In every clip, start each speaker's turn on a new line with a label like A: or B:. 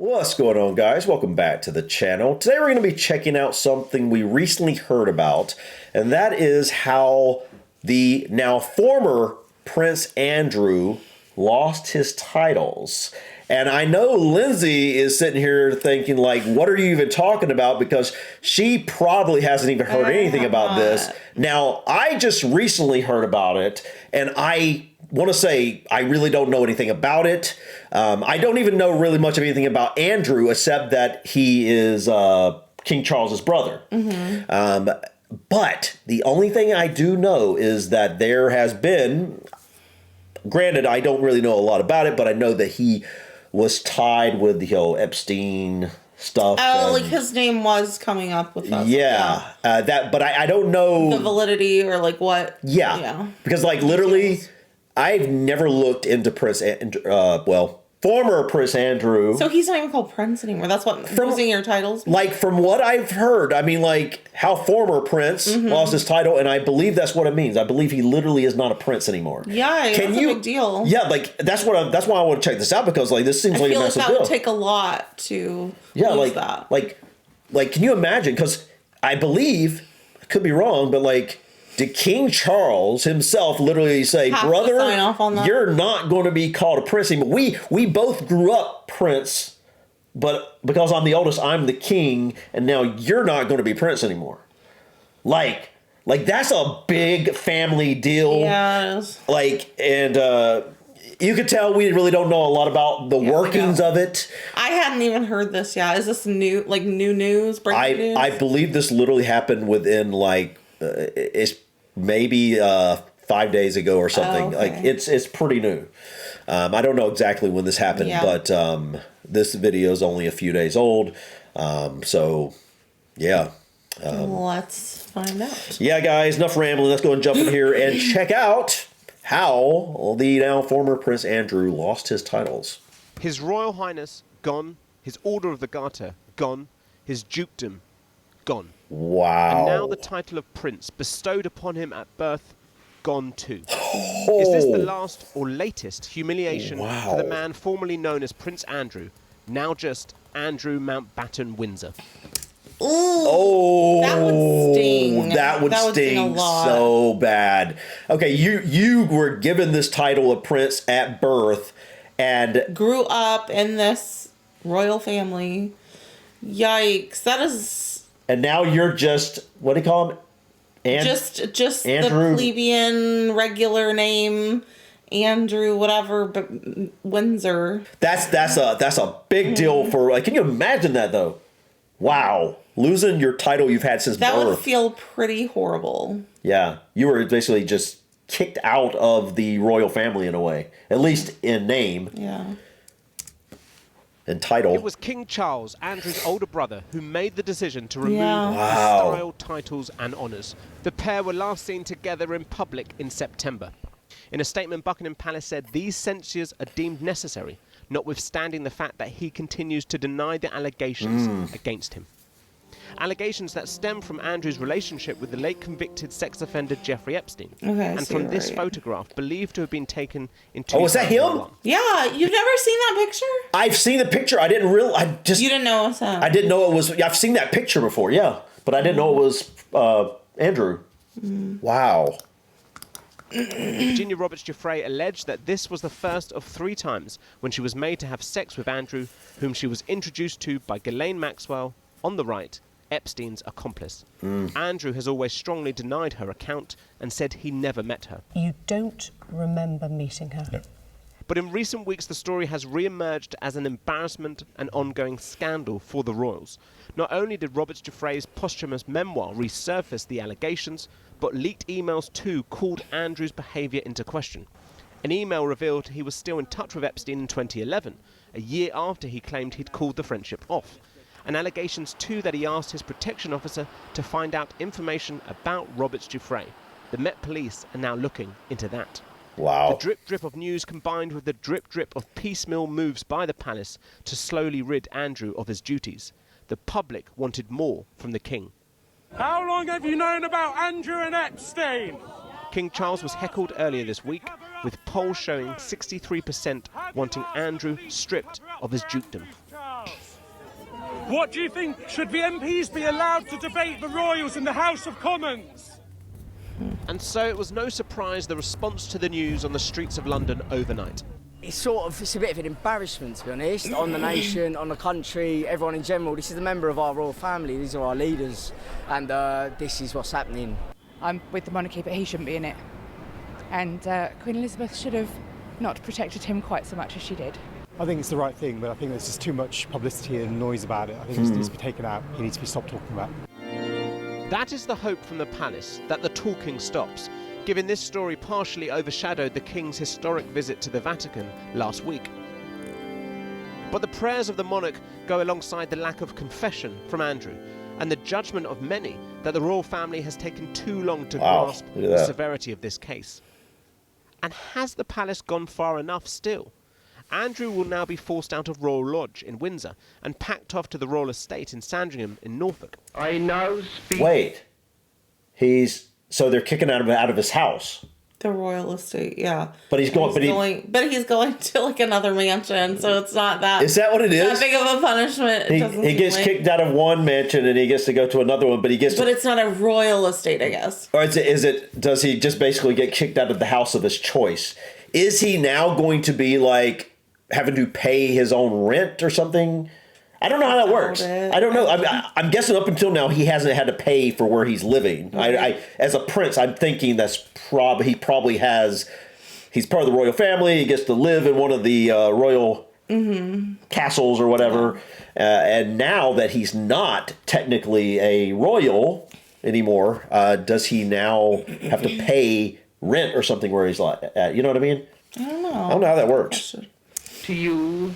A: What's going on, guys? Welcome back to the channel. Today we're going to be checking out something we recently heard about, and that is how the now former Prince Andrew lost his titles. And I know Lindsay is sitting here thinking, like, what are you even talking about? Because she probably hasn't even heard anything about this. Now, I just recently heard about it, and I want to say I really don't know anything about it. I don't even know really much of anything about Andrew, except that he is King Charles's brother. But the only thing I do know is that there has been, granted, I don't really know a lot about it, but I know that he was tied with the whole Epstein stuff.
B: Oh, like his name was coming up with us.
A: Yeah, but I don't know
B: the validity or like what.
A: Yeah, because like literally, I've never looked into Prince, former Prince Andrew.
B: So he's not even called Prince anymore. That's what losing your titles.
A: Like from what I've heard, I mean, like how former Prince lost his title, and I believe that's what it means. I believe he literally is not a prince anymore.
B: Yeah, that's a big deal.
A: Yeah, like that's why I want to check this out, because like this seems like a massive deal.
B: I feel like that would take a lot to lose that.
A: Like can you imagine? Because I believe, I could be wrong, but like, did King Charles himself literally say, brother, you're not going to be called a prince anymore? We both grew up prince, but because I'm the oldest, I'm the king, and now you're not going to be prince anymore. Like that's a big family deal.
B: Yes.
A: Like, and you could tell we really don't know a lot about the workings of it.
B: I hadn't even heard this yet. Is this new news? Breaking news?
A: I believe this literally happened within like it's maybe 5 days ago or something.
B: Oh, okay.
A: Like it's pretty new. I don't know exactly when this happened, but this video is only a few days old. So yeah.
B: Let's find out.
A: Yeah, guys, enough rambling. Let's go and jump in here and check out how the now former Prince Andrew lost his titles.
C: His Royal Highness gone. His Order of the Garter gone. His dukedom gone.
A: Wow.
C: And now the title of Prince bestowed upon him at birth gone too. Is this the last or latest humiliation for the man formerly known as Prince Andrew, now just Andrew Mountbatten Windsor?
B: Ooh, oh, that would sting.
A: That would sting
B: a lot.
A: So bad. Okay, you were given this title of Prince at birth and
B: grew up in this royal family. Yikes, that is.
A: And now you're just, what do you call him?
B: Just
A: Andrew?
B: The plebeian regular name, Andrew, whatever, but Windsor.
A: That's a big deal for, like, can you imagine that though? Wow, losing your title you've had since birth.
B: That would feel pretty horrible.
A: Yeah, you were basically just kicked out of the royal family in a way, at least in name.
B: Yeah.
A: And title.
C: It was King Charles, Andrew's older brother, who made the decision to remove the style, titles and honours. The pair were last seen together in public in September. In a statement, Buckingham Palace said these censures are deemed necessary, notwithstanding the fact that he continues to deny the allegations against him. Allegations that stem from Andrew's relationship with the late convicted sex offender Jeffrey Epstein.
B: And
C: from this photograph, believed to have been taken in 2001.
A: Oh, is that him?
B: Yeah, you've never seen that picture?
A: I've seen the picture. I didn't realize.
B: You didn't know it was him.
A: I didn't know it was. I've seen that picture before, yeah, but I didn't know it was Andrew. Wow.
C: Virginia Roberts Giuffre alleged that this was the first of 3 times when she was made to have sex with Andrew, whom she was introduced to by Ghislaine Maxwell, on the right, Epstein's accomplice. Andrew has always strongly denied her account and said he never met her.
D: You don't remember meeting her?
A: No.
C: But in recent weeks, the story has re-emerged as an embarrassment and ongoing scandal for the royals. Not only did Roberts Giuffre's posthumous memoir resurface the allegations, but leaked emails too called Andrew's behaviour into question. An email revealed he was still in touch with Epstein in 2011, a year after he claimed he'd called the friendship off. And allegations too that he asked his protection officer to find out information about Roberts Giuffre. The Met Police are now looking into that.
A: Wow.
C: The drip-drip of news combined with the drip-drip of piecemeal moves by the palace to slowly rid Andrew of his duties. The public wanted more from the king.
E: How long have you known about Andrew and Epstein?
C: King Charles was heckled earlier this week, with polls showing 63% wanting Andrew stripped of his dukedom.
E: What do you think? Should the MPs be allowed to debate the royals in the House of Commons?
C: And so it was no surprise the response to the news on the streets of London overnight.
F: It's a bit of an embarrassment, to be honest, on the nation, on the country, everyone in general. This is a member of our royal family, these are our leaders, and this is what's happening.
G: I'm with the monarchy, but he shouldn't be in it. And Queen Elizabeth should have not protected him quite so much as she did.
H: I think it's the right thing, but I think there's just too much publicity and noise about it. I think it needs to be taken out. He needs to be stopped talking about it.
C: That is the hope from the palace, that the talking stops, given this story partially overshadowed the King's historic visit to the Vatican last week. But the prayers of the monarch go alongside the lack of confession from Andrew, and the judgment of many that the royal family has taken too long to grasp the severity of this case. And has the palace gone far enough still? Andrew will now be forced out of Royal Lodge in Windsor and packed off to the royal estate in Sandringham in Norfolk.
E: I now speak...
A: Wait. So they're kicking him out of his house.
B: The royal estate, yeah.
A: But he's going
B: he's going to like another mansion, so it's not that.
A: Is that what it is?
B: That big of a punishment.
A: He gets kicked out of one mansion and he gets to go to another one, but it's not
B: a royal estate, I guess.
A: Or does he just basically get kicked out of the house of his choice? Is he now going to be like having to pay his own rent or something? I don't know how that works. I don't know. I'm guessing up until now he hasn't had to pay for where he's living. I as a prince, I'm thinking he's part of the royal family. He gets to live in one of the royal castles or whatever. And now that he's not technically a royal anymore, does he now have to pay rent or something where he's at? You know what I mean?
B: I don't know.
A: I don't know how that works.
E: To you,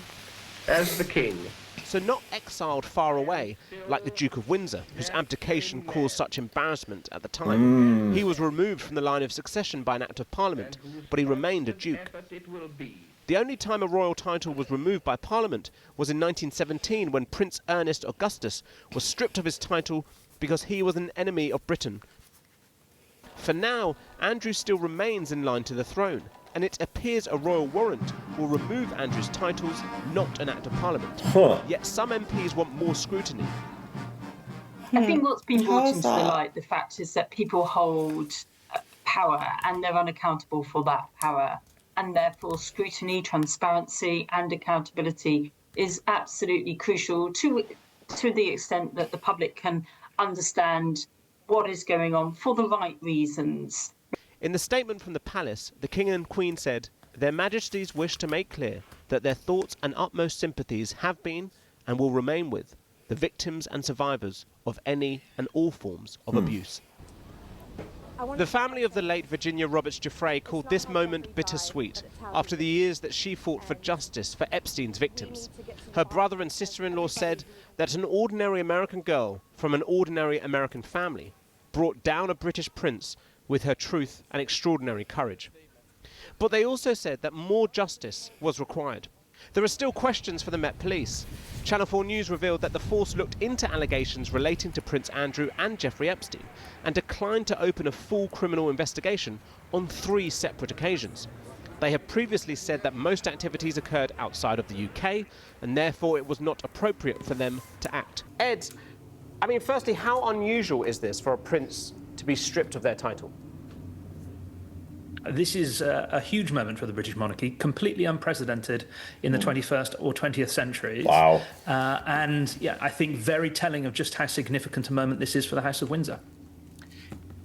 E: as the king.
C: So not exiled far away, like the Duke of Windsor, whose abdication caused such embarrassment at the time. He was removed from the line of succession by an Act of Parliament, but he remained a duke. The only time a royal title was removed by Parliament was in 1917, when Prince Ernest Augustus was stripped of his title because he was an enemy of Britain. For now, Andrew still remains in line to the throne, and it appears a royal warrant will remove Andrew's titles, not an Act of Parliament. Yet some MPs want more scrutiny.
I: I think what's been brought into the light, the fact is that people hold power and they're unaccountable for that power, and therefore scrutiny, transparency and accountability is absolutely crucial to the extent that the public can understand what is going on for the right reasons.
C: In the statement from the palace, the King and Queen said, "Their Majesties wish to make clear that their thoughts and utmost sympathies have been and will remain with the victims and survivors of any and all forms of abuse." The family of the late Virginia Roberts Giuffre called this moment bittersweet after the years that she fought for justice for Epstein's victims. Her brother and sister-in-law said that an ordinary American girl from an ordinary American family brought down a British prince with her truth and extraordinary courage. But they also said that more justice was required. There are still questions for the Met Police. Channel 4 News revealed that the force looked into allegations relating to Prince Andrew and Jeffrey Epstein and declined to open a full criminal investigation on 3 separate occasions. They have previously said that most activities occurred outside of the UK and therefore it was not appropriate for them to act. Ed, I mean, firstly, how unusual is this for a prince to be stripped of their title?
J: This is a huge moment for the British monarchy, completely unprecedented in the 21st or 20th centuries.
A: Wow.
J: And yeah, I think very telling of just how significant a moment this is for the House of Windsor.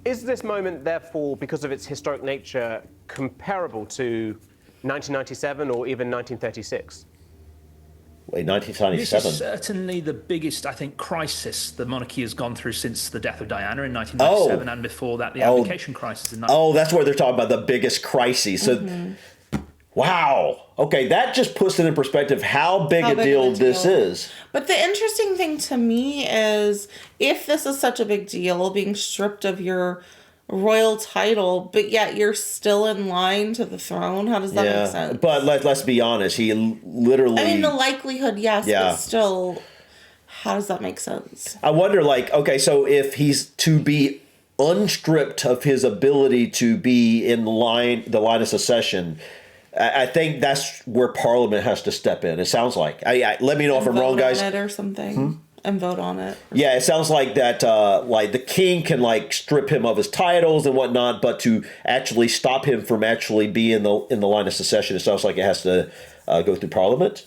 C: Is this moment, therefore, because of its historic nature, comparable to 1997 or even 1936?
A: Wait, 1997?
J: This is certainly the biggest, I think, crisis the monarchy has gone through since the death of Diana in 1997, and before that, the abdication crisis in 1997.
A: Oh, that's where they're talking about the biggest crises. So, wow. Okay, that just puts it in perspective how big a deal this is.
B: But the interesting thing to me is, if this is such a big deal, being stripped of your royal title, but yet you're still in line to the throne, how does that make sense?
A: But let's be honest, he literally...
B: I mean, the likelihood, yes, but still, how does that make sense?
A: I wonder, okay, so if he's to be unstripped of his ability to be in the line of succession, I think that's where Parliament has to step in. It sounds like. Let me know if I'm wrong, guys.
B: Or something. and vote on it.
A: Yeah, it sounds like that. Like the king can like strip him of his titles and whatnot, but to actually stop him from actually being in the line of succession, it sounds like it has to go through Parliament.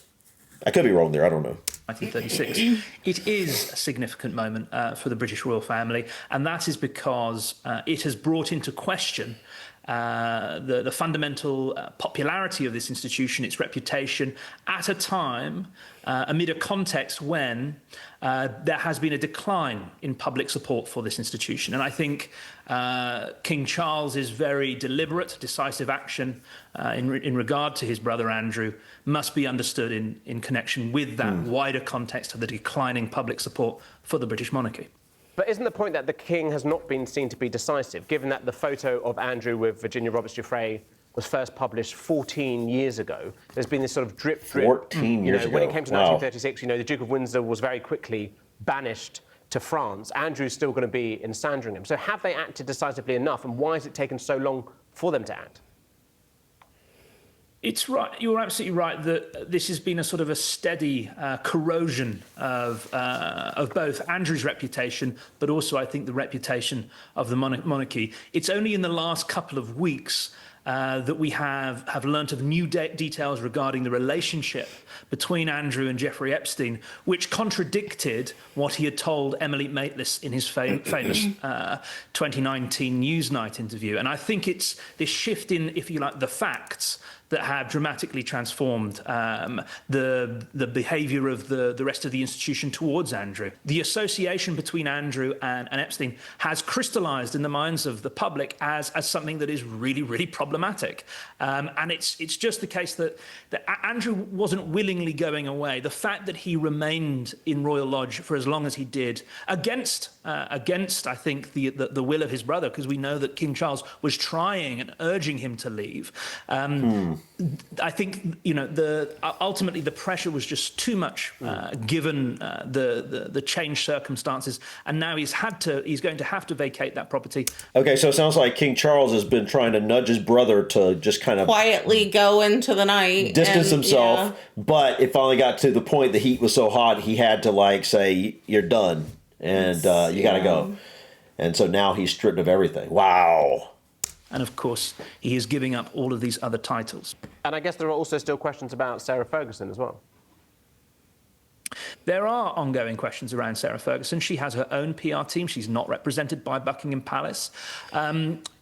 A: I could be wrong there. I don't know.
J: 1936. It is a significant moment for the British royal family, and that is because it has brought into question the fundamental popularity of this institution, its reputation, at a time, amid a context when there has been a decline in public support for this institution. And I think King Charles's very deliberate, decisive action in regard to his brother Andrew must be understood in connection with that wider context of the declining public support for the British monarchy.
C: But isn't the point that the king has not been seen to be decisive, given that the photo of Andrew with Virginia Roberts-Giuffre was first published 14 years ago? There's been this sort of drip.
A: 14 years ago.
C: When it came to 1936, the Duke of Windsor was very quickly banished to France. Andrew's still going to be in Sandringham. So have they acted decisively enough, and why has it taken so long for them to act?
J: It's right. You're absolutely right that this has been a sort of a steady corrosion of both Andrew's reputation, but also I think the reputation of the monarchy. It's only in the last couple of weeks that we have learnt of new details regarding the relationship between Andrew and Jeffrey Epstein, which contradicted what he had told Emily Maitlis in his famous 2019 Newsnight interview. And I think it's this shift in, if you like, the facts that have dramatically transformed the behaviour of the rest of the institution towards Andrew. The association between Andrew and Epstein has crystallised in the minds of the public as something that is really, really problematic. And it's just the case that Andrew wasn't willingly going away. The fact that he remained in Royal Lodge for as long as he did, against I think, the will of his brother, because we know that King Charles was trying and urging him to leave. I think ultimately the pressure was just too much given the changed circumstances, and now he's going to have to vacate that property.
A: Okay, so it sounds like King Charles has been trying to nudge his brother to just kind of
B: quietly go into the night,
A: distance himself, but it finally got to the point the heat was so hot he had to like say, "You're done, and you got to go." And so now he's stripped of everything. Wow.
J: And of course, he is giving up all of these other titles.
C: And I guess there are also still questions about Sarah Ferguson as well.
J: There are ongoing questions around Sarah Ferguson. She has her own PR team. She's not represented by Buckingham Palace.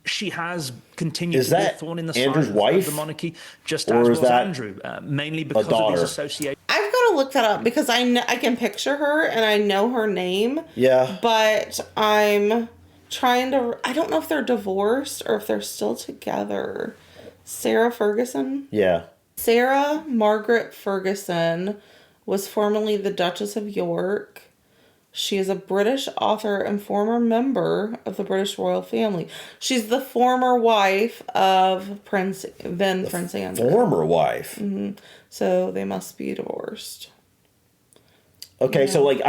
J: She has continued to be a thorn in the side of the monarchy, just as was Andrew, mainly because of his association.
B: I've got to look that up because I can picture her and I know her name.
A: Yeah.
B: But I'm trying to... I don't know if they're divorced or if they're still together. Sarah Ferguson?
A: Yeah.
B: Sarah Margaret Ferguson was formerly the Duchess of York. She is a British author and former member of the British royal family. She's the former wife of Prince Andrew.
A: Former wife?
B: Mm-hmm. So they must be divorced.
A: Okay, so like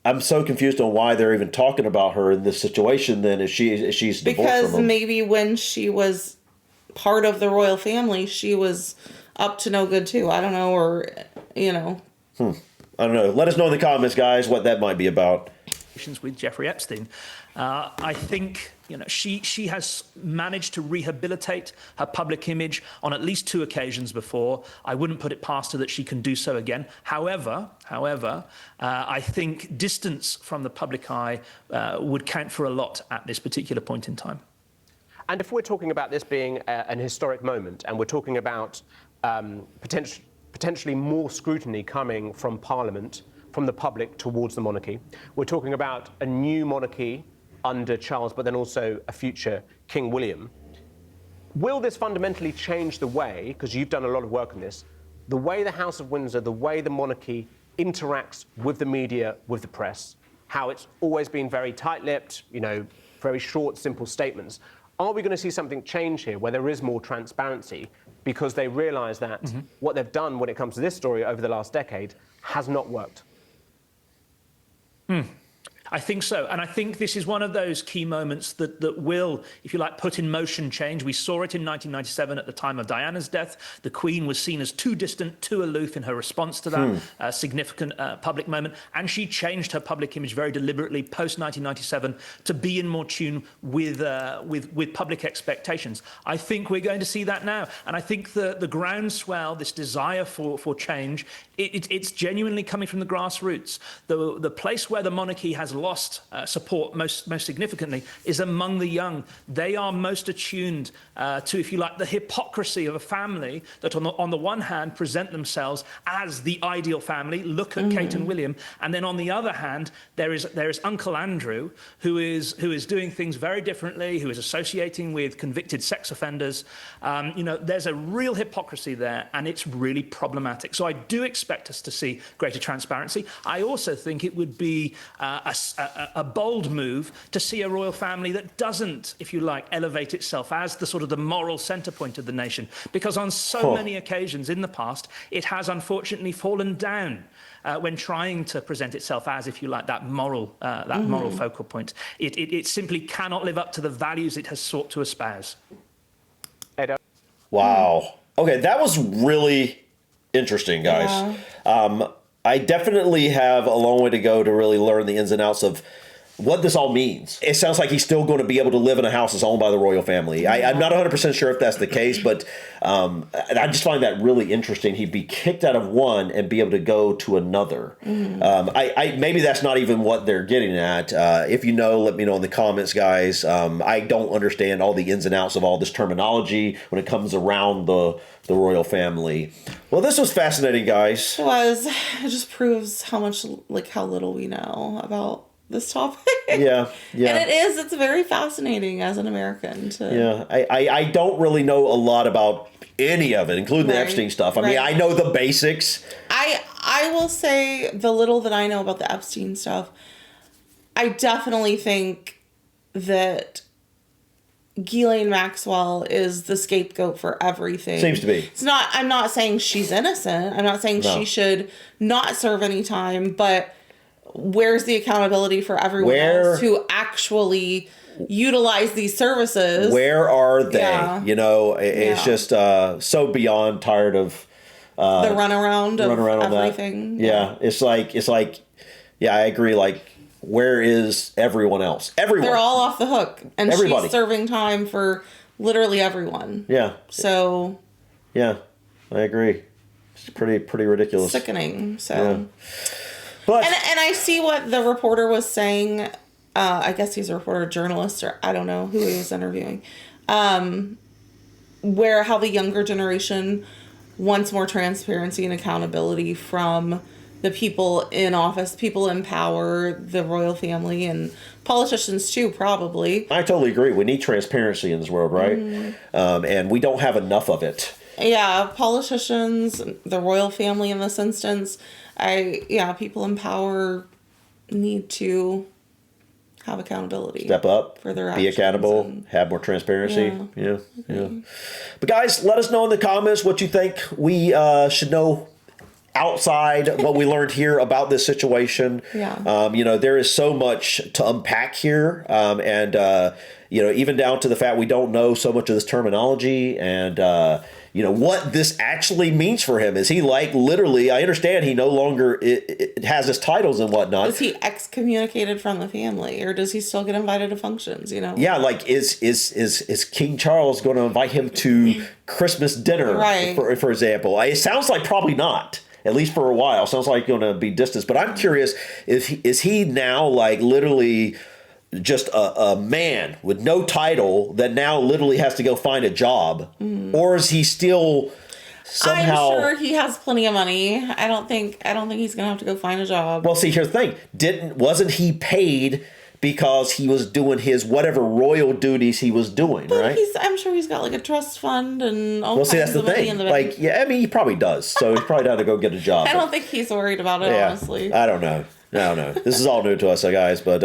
A: I'm so confused on why they're even talking about her in this situation then if she's divorced
B: because
A: from him.
B: Maybe when she was part of the royal family, she was up to no good too. I don't know, or
A: I don't know. Let us know in the comments, guys, what that might be about.
J: With Jeffrey Epstein, I think she has managed to rehabilitate her public image on at least 2 occasions before. I wouldn't put it past her that she can do so again. However, I think distance from the public eye would count for a lot at this particular point in time.
C: And if we're talking about this being an historic moment, and we're talking about potentially more scrutiny coming from Parliament, from the public towards the monarchy. We're talking about a new monarchy under Charles, but then also a future King William. Will this fundamentally change the way, because you've done a lot of work on this, the way the House of Windsor, the way the monarchy interacts with the media, with the press, how it's always been very tight-lipped, very short, simple statements. Are we going to see something change here where there is more transparency because they realise that what they've done when it comes to this story over the last decade has not worked?
J: I think so. And I think this is one of those key moments that will, if you like, put in motion change. We saw it in 1997 at the time of Diana's death. The Queen was seen as too distant, too aloof in her response to that significant public moment. And she changed her public image very deliberately post-1997 to be in more tune with public expectations. I think we're going to see that now. And I think the groundswell, this desire for change, it's genuinely coming from the grassroots. The place where the monarchy has lost support most significantly is among the young. They are most attuned to, if you like, the hypocrisy of a family that on the one hand present themselves as the ideal family. Look at Kate and William. And then on the other hand, there is Uncle Andrew, who is doing things very differently, who is associating with convicted sex offenders. There's a real hypocrisy there, and it's really problematic. So I do expect us to see greater transparency. I also think it would be a bold move to see a royal family that doesn't, if you like, elevate itself as the sort of the moral centre point of the nation, because on so many occasions in the past it has unfortunately fallen down when trying to present itself as, if you like, that moral focal point. It simply cannot live up to the values it has sought to espouse.
A: Wow. Okay, that was really interesting, guys. Yeah. I definitely have a long way to go to really learn the ins and outs of what this all means. It sounds like he's still going to be able to live in a house that's owned by the royal family. I'm not 100% sure if that's the case, but I just find that really interesting. He'd be kicked out of one and be able to go to another. Maybe that's not even what they're getting at. If you know, let me know in the comments, guys. I don't understand all the ins and outs of all this terminology when it comes around the royal family. Well, this was fascinating, guys.
B: It was. It just proves how little we know about this topic.
A: Yeah.
B: And it's very fascinating as an American to...
A: Yeah, I don't really know a lot about any of it, including the Epstein stuff. I mean, I know the basics.
B: I will say the little that I know about the Epstein stuff, I definitely think that Ghislaine Maxwell is the scapegoat for everything.
A: Seems to be.
B: I'm not saying she's innocent. I'm not saying she should not serve any time, but where's the accountability for everyone else who actually utilize these services?
A: Where are they? Yeah. It's just so beyond tired of
B: the runaround of everything.
A: Yeah. It's like, I agree. Like, where is everyone else? Everyone.
B: They're all off the hook. And
A: everybody.
B: She's serving time for literally everyone.
A: Yeah.
B: So.
A: Yeah, I agree. It's pretty ridiculous.
B: Sickening. So.
A: Yeah. But,
B: and I see what the reporter was saying. I guess he's a reporter, journalist, or I don't know who he was interviewing. How the younger generation wants more transparency and accountability from the people in office, people in power, the royal family, and politicians too, probably.
A: I totally agree. We need transparency in this world, right? And we don't have enough of it.
B: Yeah, politicians, the royal family in this instance. People in power need to have accountability.
A: Step up,
B: for their
A: be accountable, have more transparency. Yeah. But guys, let us know in the comments what you think we should know outside what we learned here about this situation.
B: Yeah.
A: There is so much to unpack here. Even down to the fact we don't know so much of this terminology and, what this actually means for him. Is he literally, I understand he no longer it has his titles and whatnot.
B: Is he excommunicated from the family or does he still get invited to functions,
A: Yeah, is King Charles going to invite him to Christmas dinner,
B: right,
A: for example? It sounds like probably not. At least for a while. Sounds like going to be distant. But I'm curious, is he now literally just a man with no title that now literally has to go find a job? Or is he still somehow...
B: I'm sure he has plenty of money. I don't think he's going to have to go find a job.
A: Well, see, here's the thing. Wasn't he paid because he was doing his whatever royal duties he was doing,
B: but
A: right?
B: I'm sure he's got a trust fund and all kinds
A: that's the
B: of money
A: thing.
B: in the bank.
A: He probably does. So he's probably down to go get a job.
B: I don't think he's worried about it, honestly.
A: I don't know. This is all new to us, guys. But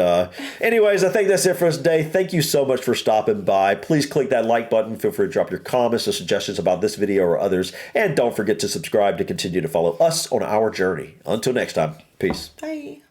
A: anyways, I think that's it for us today. Thank you so much for stopping by. Please click that like button. Feel free to drop your comments or suggestions about this video or others. And don't forget to subscribe to continue to follow us on our journey. Until next time, peace.
B: Bye.